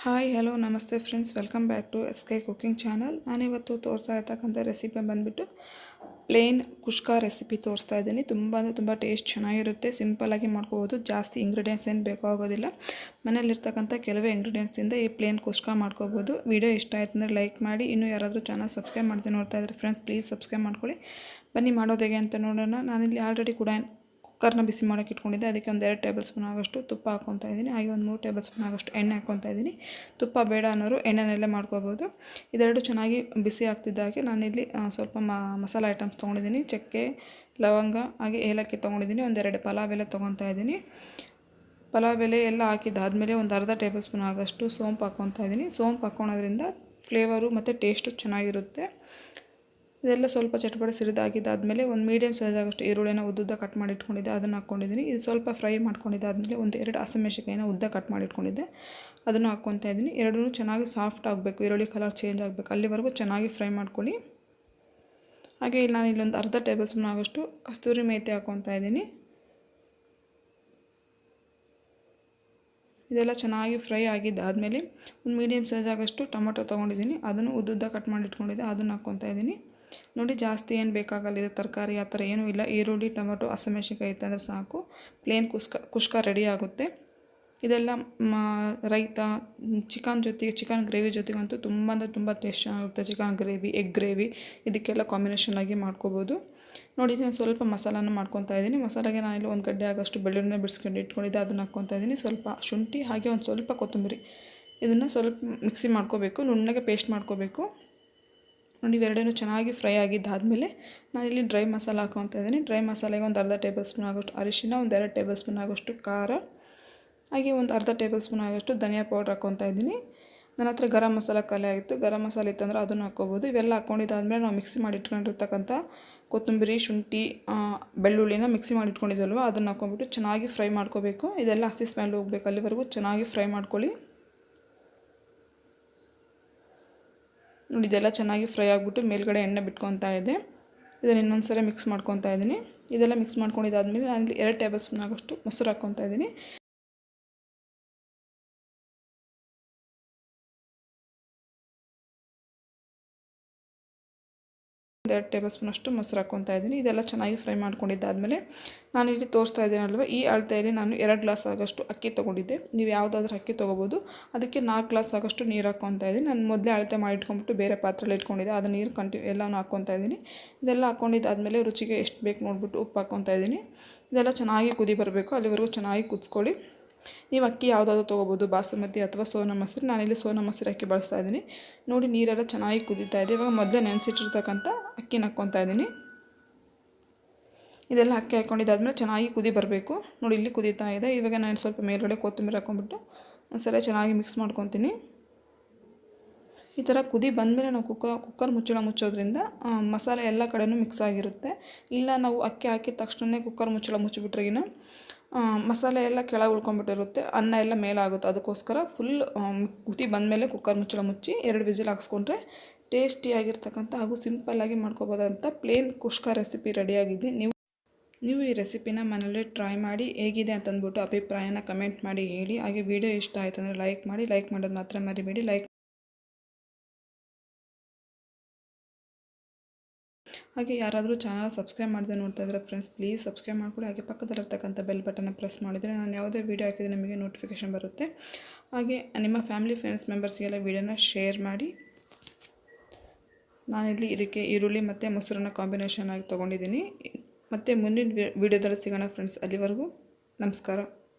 Hi hello ನಮಸ್ತೆ friends, welcome back to SK cooking channel. ನಾನಿವತ್ತು ತೋರಿಸ್ತಾ ಇರ್ತಕ್ಕಂಥ ರೆಸಿಪಿ ಬಂದುಬಿಟ್ಟು ಪ್ಲೇನ್ ಕುಷ್ಕ ರೆಸಿಪಿ ತೋರಿಸ್ತಾ ಇದ್ದೀನಿ. ತುಂಬ ಅಂದರೆ ತುಂಬ ಟೇಸ್ಟ್ ಚೆನ್ನಾಗಿರುತ್ತೆ. ಸಿಂಪಲ್ಲಾಗಿ ಮಾಡ್ಕೋಬೋದು. ಜಾಸ್ತಿ ಇಂಗ್ರೀಡಿಯೆಂಟ್ಸ್ ಏನು ಬೇಕಾಗೋದಿಲ್ಲ. ಮನೇಲಿರ್ತಕ್ಕಂಥ ಕೆಲವೇ ಇಂಗ್ರೀಡಿಯೆಂಟ್ಸಿಂದ ಈ ಪ್ಲೇನ್ ಕುಷ್ಕ ಮಾಡ್ಕೋಬೋದು. ವಿಡಿಯೋ ಇಷ್ಟ ಆಯ್ತು ಅಂದರೆ ಲೈಕ್ ಮಾಡಿ. ಇನ್ನೂ ಯಾರಾದರೂ ಚಾನಲ್ ಸಬ್ಸ್ಕ್ರೈಬ್ ಮಾಡ್ತೀನಿ ನೋಡ್ತಾ ಇದ್ದಾರೆ ಫ್ರೆಂಡ್ಸ್, ಪ್ಲೀಸ್ ಸಬ್ಸ್ಕ್ರೈಬ್ ಮಾಡ್ಕೊಳ್ಳಿ. ಬನ್ನಿ ಮಾಡೋದು ಹೇಗೆ ಅಂತ ನೋಡೋಣ. ನಾನಿಲ್ಲಿ ಆಲ್ರೆಡಿ ಕೂಡ ಕುಕ್ಕರ್ನ ಬಿಸಿ ಮಾಡೋಕ್ಕೆ ಇಟ್ಕೊಂಡಿದ್ದೆ. ಅದಕ್ಕೆ ಒಂದು 2 ಟೇಬಲ್ ಸ್ಪೂನ್ ಆಗೋಷ್ಟು ತುಪ್ಪ ಹಾಕ್ಕೊತಾ ಇದ್ದೀನಿ. ಹಾಗೆ ಒಂದು 3 ಟೇಬಲ್ ಸ್ಪೂನ್ ಆಗೋಷ್ಟು ಎಣ್ಣೆ ಹಾಕ್ಕೊತಾ ಇದ್ದೀನಿ. ತುಪ್ಪ ಬೇಡ ಅನ್ನೋರು ಎಣ್ಣೆನಲ್ಲೇ ಮಾಡ್ಕೋಬೋದು. ಇದೆರಡು ಚೆನ್ನಾಗಿ ಬಿಸಿ ಆಗ್ತಿದ್ದಾಗೆ ನಾನಿಲ್ಲಿ ಸ್ವಲ್ಪ ಮಸಾಲೆ ಐಟಮ್ಸ್ ತೊಗೊಂಡಿದ್ದೀನಿ. ಚಕ್ಕೆ, ಲವಂಗ ಹಾಗೆ ಏಲಕ್ಕಿ ತೊಗೊಂಡಿದ್ದೀನಿ. ಒಂದೆರಡು ಪಲಾವ್ ಎಲೆ ತೊಗೊತಾ ಇದ್ದೀನಿ. ಪಲಾವ್ ಎಲೆ ಎಲ್ಲ ಹಾಕಿದ್ದಾದಮೇಲೆ ಒಂದು ಅರ್ಧ ಟೇಬಲ್ ಸ್ಪೂನ್ ಆಗೋಷ್ಟು ಸೋಂಪು ಹಾಕ್ಕೊತಾ ಇದ್ದೀನಿ. ಸೋಂಪು ಹಾಕ್ಕೊಳೋದ್ರಿಂದ ಫ್ಲೇವರು ಮತ್ತು ಟೇಸ್ಟು ಚೆನ್ನಾಗಿರುತ್ತೆ. ಇದೆಲ್ಲ ಸ್ವಲ್ಪ ಚಟಪಟ ಸಿರಿದಾಗಿದ್ದಾದಮೇಲೆ ಒಂದು ಮೀಡಿಯಮ್ ಸೈಜ್ ಆಗೋಷ್ಟು ಈರುಳ್ಳಿನ ಉದ್ದುದ್ದ ಕಟ್ ಮಾಡಿ ಇಟ್ಕೊಂಡಿದ್ದೆ, ಅದನ್ನು ಹಾಕ್ಕೊಂಡಿದ್ದೀನಿ. ಇದು ಸ್ವಲ್ಪ ಫ್ರೈ ಮಾಡ್ಕೊಂಡಿದ್ದಾದಮೇಲೆ ಒಂದು 2 ಹಸಿಮೆಣಸಿನಕಾಯಿನ ಉದ್ದ ಕಟ್ ಮಾಡಿ ಇಟ್ಕೊಂಡಿದ್ದೆ, ಅದನ್ನು ಹಾಕ್ಕೊತಾ ಇದ್ದೀನಿ. ಎರಡೂ ಚೆನ್ನಾಗಿ ಸಾಫ್ಟ್ ಆಗಬೇಕು, ಈರುಳ್ಳಿ ಕಲರ್ ಚೇಂಜ್ ಆಗಬೇಕು, ಅಲ್ಲಿವರೆಗೂ ಚೆನ್ನಾಗಿ ಫ್ರೈ ಮಾಡ್ಕೊಳ್ಳಿ. ಹಾಗೆ ಇಲ್ಲಿ ನಾನು ಇಲ್ಲೊಂದು ಅರ್ಧ ಟೇಬಲ್ ಸ್ಪೂನ್ ಆಗೋಷ್ಟು ಕಸ್ತೂರಿ ಮೇಥಿ ಹಾಕ್ಕೊತಾ ಇದ್ದೀನಿ. ಇದೆಲ್ಲ ಚೆನ್ನಾಗಿ ಫ್ರೈ ಆಗಿದ್ದಾದಮೇಲೆ ಒಂದು ಮೀಡಿಯಮ್ ಸೈಜ್ ಆಗೋಷ್ಟು ಟೊಮೊಟೊ ತೊಗೊಂಡಿದ್ದೀನಿ, ಅದನ್ನು ಉದ್ದುದ್ದ ಕಟ್ ಮಾಡಿ ಇಟ್ಕೊಂಡಿದ್ದೆ, ಅದನ್ನು ಹಾಕ್ಕೊತಾ ಇದ್ದೀನಿ. ನೋಡಿ, ಜಾಸ್ತಿ ಏನು ಬೇಕಾಗಲ್ಲ, ಇದು ತರಕಾರಿ ಆ ಥರ ಏನೂ ಇಲ್ಲ. ಈರುಳ್ಳಿ, ಟೊಮೊಟೊ, ಹಸಿಮೆಣಸಿನಕಾಯಿ ಇತ್ತಂದರೆ ಸಾಕು, ಪ್ಲೇನ್ ಕುಷ್ಕ ರೆಡಿ ಆಗುತ್ತೆ. ಇದೆಲ್ಲ ರೈತ ಚಿಕನ್ ಗ್ರೇವಿ ಜೊತೆಗಂತೂ ತುಂಬ ಅಂದರೆ ತುಂಬ ಟೇಸ್ಟ್ ಚೆನ್ನಾಗಿರುತ್ತೆ. ಚಿಕನ್ ಗ್ರೇವಿ, ಎಗ್ ಗ್ರೇವಿ ಇದಕ್ಕೆಲ್ಲ ಕಾಂಬಿನೇಷನ್ ಆಗಿ ಮಾಡ್ಕೋಬೋದು. ನೋಡಿ, ನಾನು ಸ್ವಲ್ಪ ಮಸಾಲನ ಮಾಡ್ಕೊತಾ ಇದ್ದೀನಿ. ಮಸಾಲೆಗೆ ನಾನಿಲ್ಲಿ ಒಂದು ಗಡ್ಡೆ ಆಗೋಷ್ಟು ಬೆಳ್ಳುಳ್ಳಿನ ಬಿಡಿಸ್ಕೊಂಡು ಇಟ್ಕೊಂಡಿದ್ದೆ, ಅದನ್ನು ಹಾಕ್ಕೊತಾ ಇದ್ದೀನಿ. ಸ್ವಲ್ಪ ಶುಂಠಿ ಹಾಗೆ ಒಂದು ಸ್ವಲ್ಪ ಕೊತ್ತಂಬರಿ, ಇದನ್ನು ಸ್ವಲ್ಪ ಮಿಕ್ಸಿ ಮಾಡ್ಕೋಬೇಕು, ನುಣ್ಣಗೆ ಪೇಸ್ಟ್ ಮಾಡ್ಕೋಬೇಕು. ನೋಡಿ, ಇವೆರಡೂ ಚೆನ್ನಾಗಿ ಫ್ರೈ ಆಗಿದ್ದಾದಮೇಲೆ ನಾನಿಲ್ಲಿ ಡ್ರೈ ಮಸಾಲ ಹಾಕ್ಕೊತಾ ಇದ್ದೀನಿ. ಡ್ರೈ ಮಸಾಲೆಗೆ ಒಂದು ಅರ್ಧ ಟೇಬಲ್ ಸ್ಪೂನ್ ಆಗೋಷ್ಟು ಅರಿಶಿನ, ಒಂದು 2 ಟೇಬಲ್ ಸ್ಪೂನ್ ಆಗೋಷ್ಟು ಖಾರ, ಹಾಗೆ ಒಂದು ಅರ್ಧ ಟೇಬಲ್ ಸ್ಪೂನ್ ಆಗೋಷ್ಟು ಧನಿಯಾ ಪೌಡ್ರ್ ಹಾಕ್ಕೊತಾ ಇದ್ದೀನಿ. ನನ್ನ ಹತ್ರ ಗರಂ ಮಸಾಲ ಖಾಲಿ ಆಗಿತ್ತು, ಗರಂ ಮಸಾಲೆ ಇತ್ತಂದ್ರೆ ಅದನ್ನು ಹಾಕ್ಕೋಬೋದು. ಇವೆಲ್ಲ ಹಾಕ್ಕೊಂಡಿದ್ದಾದಮೇಲೆ ನಾವು ಮಿಕ್ಸಿ ಮಾಡಿ ಇಟ್ಕೊಂಡಿರ್ತಕ್ಕಂಥ ಕೊತ್ತಂಬರಿ, ಶುಂಠಿ, ಬೆಳ್ಳುಳ್ಳಿನ ಮಿಕ್ಸಿ ಮಾಡಿ ಇಟ್ಕೊಂಡಿದ್ದಲ್ವ, ಅದನ್ನು ಹಾಕ್ಕೊಂಬಿಟ್ಟು ಚೆನ್ನಾಗಿ ಫ್ರೈ ಮಾಡ್ಕೋಬೇಕು. ಇದೆಲ್ಲ ಹಸಿ ಸ್ಮೆಲ್ ಹೋಗ್ಬೇಕು, ಅಲ್ಲಿವರೆಗೂ ಚೆನ್ನಾಗಿ ಫ್ರೈ ಮಾಡ್ಕೊಳ್ಳಿ. ನೋಡಿ, ಇದೆಲ್ಲ ಚೆನ್ನಾಗಿ ಫ್ರೈ ಆಗಿಬಿಟ್ಟು ಮೇಲ್ಗಡೆ ಎಣ್ಣೆ ಬಿಟ್ಕೊತಾ ಇದೆ. ಇದನ್ನು ಇನ್ನೊಂದು ಸಲ ಮಿಕ್ಸ್ ಮಾಡ್ಕೊತಾ ಇದ್ದೀನಿ. ಇದೆಲ್ಲ ಮಿಕ್ಸ್ ಮಾಡ್ಕೊಂಡಿದ್ದಾದಮೇಲೆ ನಾನು 2 ಟೇಬಲ್ ಸ್ಪೂನ್ ಆಗೋಷ್ಟು ಮೊಸರು ಹಾಕ್ಕೊತಾ ಇದ್ದೀನಿ. 2 ಟೇಬಲ್ ಸ್ಪೂನ್ ಅಷ್ಟು ಮೊಸರು ಹಾಕ್ಕೊತಾ ಇದ್ದೀನಿ. ಇದೆಲ್ಲ ಚೆನ್ನಾಗಿ ಫ್ರೈ ಮಾಡ್ಕೊಂಡಿದ್ದಾದಮೇಲೆ ನಾನಿಲ್ಲಿ ತೋರಿಸ್ತಾ ಇದ್ದೀನಲ್ವ, ಈ ಅಳತೆಯಲ್ಲಿ ನಾನು 2 ಗ್ಲಾಸ್ ಆಗೋಷ್ಟು ಅಕ್ಕಿ ತೊಗೊಂಡಿದ್ದೆ. ನೀವು ಯಾವುದಾದ್ರೂ ಅಕ್ಕಿ ತೊಗೋಬೋದು. ಅದಕ್ಕೆ 4 ಗ್ಲಾಸ್ ಆಗೋಷ್ಟು ನೀರು ಹಾಕ್ಕೊತಾ ಇದ್ದೀನಿ. ನಾನು ಮೊದಲೇ ಅಳತೆ ಮಾಡಿ ಇಟ್ಕೊಂಡ್ಬಿಟ್ಟು ಬೇರೆ ಪಾತ್ರೆಯಲ್ಲಿ ಇಟ್ಕೊಂಡಿದ್ದೆ, ಅದು ನೀರು ಎಲ್ಲನೂ ಹಾಕ್ಕೊತಾ ಇದ್ದೀನಿ. ಇದೆಲ್ಲ ಹಾಕ್ಕೊಂಡಿದ್ದಾದಮೇಲೆ ರುಚಿಗೆ ಎಷ್ಟು ಬೇಕು ನೋಡಿಬಿಟ್ಟು ಉಪ್ಪು ಹಾಕ್ಕೊತಾ ಇದ್ದೀನಿ. ಇದೆಲ್ಲ ಚೆನ್ನಾಗಿ ಕುದಿ ಬರಬೇಕು, ಅಲ್ಲಿವರೆಗೂ ಚೆನ್ನಾಗಿ ಕುದಿಸ್ಕೊಳ್ಳಿ. ನೀವು ಅಕ್ಕಿ ಯಾವುದಾದ್ರೂ ತೊಗೋಬೋದು, ಬಾಸುಮತಿ ಅಥವಾ ಸೋನಾ ಮಸೂರಿ. ನಾನಿಲ್ಲಿ ಸೋನಾ ಮಸೂರಿ ಅಕ್ಕಿ ಬಳಸ್ತಾ ಇದ್ದೀನಿ. ನೋಡಿ, ನೀರೆಲ್ಲ ಚೆನ್ನಾಗಿ ಕುದೀತಾ ಇದೆ. ಇವಾಗ ಮೊದಲೇ ನೆನೆಸಿಟ್ಟಿರ್ತಕ್ಕಂಥ ಅಕ್ಕಿನ ಹಾಕ್ಕೊತಾ ಇದ್ದೀನಿ. ಇದೆಲ್ಲ ಅಕ್ಕಿ ಹಾಕ್ಕೊಂಡಿದ್ದಾದ್ಮೇಲೆ ಚೆನ್ನಾಗಿ ಕುದಿ ಬರಬೇಕು. ನೋಡಿ, ಇಲ್ಲಿ ಕುದೀತಾ ಇದೆ. ಇವಾಗ ನಾನು ಸ್ವಲ್ಪ ಮೇಲ್ಗಡೆ ಕೊತ್ತಂಬರಿ ಹಾಕ್ಕೊಂಬಿಟ್ಟು ಒಂದ್ಸಲ ಚೆನ್ನಾಗಿ ಮಿಕ್ಸ್ ಮಾಡ್ಕೊತೀನಿ. ಈ ಥರ ಕುದಿ ಬಂದಮೇಲೆ ನಾವು ಕುಕ್ಕರ್ ಮುಚ್ಚಳ ಮುಚ್ಚೋದ್ರಿಂದ ಮಸಾಲೆ ಎಲ್ಲ ಕಡೆಯೂ ಮಿಕ್ಸ್ ಆಗಿರುತ್ತೆ. ಇಲ್ಲ ನಾವು ಅಕ್ಕಿ ಹಾಕಿದ ತಕ್ಷಣ ಕುಕ್ಕರ್ ಮುಚ್ಚಳ ಮುಚ್ಚಿಬಿಟ್ರೆಗಿನ ಮಸಾಲೆ ಎಲ್ಲ ಕೆಳಗೆ ಉಳ್ಕೊಂಡ್ಬಿಟ್ಟಿರುತ್ತೆ, ಅನ್ನ ಎಲ್ಲ ಮೇಲಾಗುತ್ತೆ. ಅದಕ್ಕೋಸ್ಕರ ಫುಲ್ ಕುದಿ ಬಂದಮೇಲೆ ಕುಕ್ಕರ್ ಮುಚ್ಚಳ ಮುಚ್ಚಿ 2 ವಿಸಿಲ್ ಹಾಕ್ಸ್ಕೊಂಡ್ರೆ ಟೇಸ್ಟಿಯಾಗಿರ್ತಕ್ಕಂಥ ಹಾಗೂ ಸಿಂಪಲ್ಲಾಗಿ ಮಾಡ್ಕೋಬೋದಂಥ ಪ್ಲೇನ್ ಕುಷ್ಕ ರೆಸಿಪಿ ರೆಡಿಯಾಗಿದೆ. ನೀವು ಈ ರೆಸಿಪಿನ ಮನೇಲಿ ಟ್ರೈ ಮಾಡಿ ಹೇಗಿದೆ ಅಂತಂದ್ಬಿಟ್ಟು ಅಭಿಪ್ರಾಯನ ಕಮೆಂಟ್ ಮಾಡಿ ಹೇಳಿ. ಹಾಗೆ ವಿಡಿಯೋ ಇಷ್ಟ ಆಯಿತು ಅಂದರೆ ಲೈಕ್ ಮಾಡಿ. ಲೈಕ್ ಮಾಡೋದು ಮಾತ್ರ ಮರಿಬೇಡಿ. ಹಾಗೆ ಯಾರಾದರೂ ಚಾನಲ್ ಸಬ್ಸ್ಕ್ರೈಬ್ ಮಾಡದೆ ನೋಡ್ತಾ ಇದ್ದರೆ ಫ್ರೆಂಡ್ಸ್, ಪ್ಲೀಸ್ ಸಬ್ಸ್ಕ್ರೈಬ್ ಮಾಡ್ಕೊಳ್ಳಿ. ಹಾಗೆ ಪಕ್ಕದಲ್ಲಿರ್ತಕ್ಕಂಥ ಬೆಲ್ ಬಟನ್ನ ಪ್ರೆಸ್ ಮಾಡಿದರೆ ನಾನು ಯಾವುದೇ ವೀಡಿಯೋ ಹಾಕಿದರೆ ನಿಮಗೆ ನೋಟಿಫಿಕೇಷನ್ ಬರುತ್ತೆ. ಹಾಗೆ ನಿಮ್ಮ ಫ್ಯಾಮಿಲಿ ಫ್ರೆಂಡ್ಸ್ ಮೆಂಬರ್ಸ್ಗೆಲ್ಲ ವೀಡಿಯೋನ ಶೇರ್ ಮಾಡಿ. ನಾನಿಲ್ಲಿ ಇದಕ್ಕೆ ಈರುಳ್ಳಿ ಮತ್ತು ಮೊಸರನ್ನ ಕಾಂಬಿನೇಷನ್ ಆಗಿ ತೊಗೊಂಡಿದ್ದೀನಿ. ಮತ್ತು ಮುಂದಿನ ವೀಡಿಯೋದಲ್ಲಿ ಸಿಗೋಣ ಫ್ರೆಂಡ್ಸ್. ಅಲ್ಲಿವರೆಗೂ ನಮಸ್ಕಾರ.